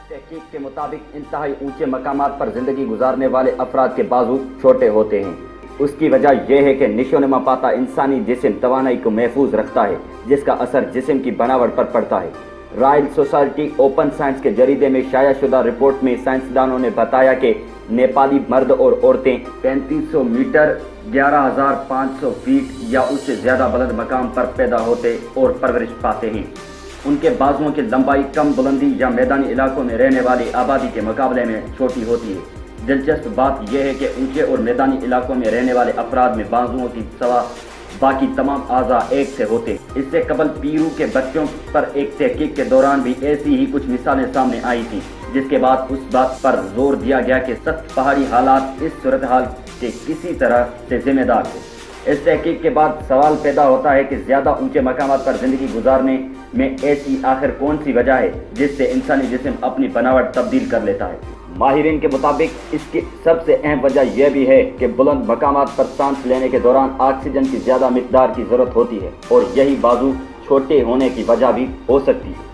تحقیق کے مطابق انتہائی اونچے مقامات پر زندگی گزارنے والے افراد کے بازو چھوٹے ہوتے ہیں۔ اس کی وجہ یہ ہے کہ نشو نما پاتا انسانی جسم توانائی کو محفوظ رکھتا ہے، جس کا اثر جسم کی بناوٹ پر پڑتا ہے۔ رائل سوسائٹی اوپن سائنس کے جریدے میں شائع شدہ رپورٹ میں سائنسدانوں نے بتایا کہ نیپالی مرد اور عورتیں 3500 میٹر 11500 فیٹ یا اس سے زیادہ بلند مقام پر پیدا ہوتے اور پرورش پاتے ہیں۔ ان کے بازوؤں کی لمبائی کم بلندی یا میدانی علاقوں میں رہنے والی آبادی کے مقابلے میں چھوٹی ہوتی ہے۔ دلچسپ بات یہ ہے کہ اونچے اور میدانی علاقوں میں رہنے والے افراد میں بازوؤں کی سوا باقی تمام اعضاء ایک سے ہوتے ہیں۔ اس سے قبل پیرو کے بچوں پر ایک تحقیق کے دوران بھی ایسی ہی کچھ مثالیں سامنے آئی تھیں، جس کے بعد اس بات پر زور دیا گیا کہ سخت پہاڑی حالات اس صورتحال کے کسی طرح سے ذمہ دار تھے۔ اس تحقیق کے بعد سوال پیدا ہوتا ہے کہ زیادہ اونچے مقامات پر زندگی گزارنے میں ایسی آخر کون سی وجہ ہے جس سے انسانی جسم اپنی بناوٹ تبدیل کر لیتا ہے۔ ماہرین کے مطابق اس کی سب سے اہم وجہ یہ بھی ہے کہ بلند مقامات پر سانس لینے کے دوران آکسیجن کی زیادہ مقدار کی ضرورت ہوتی ہے، اور یہی بازو چھوٹے ہونے کی وجہ بھی ہو سکتی ہے۔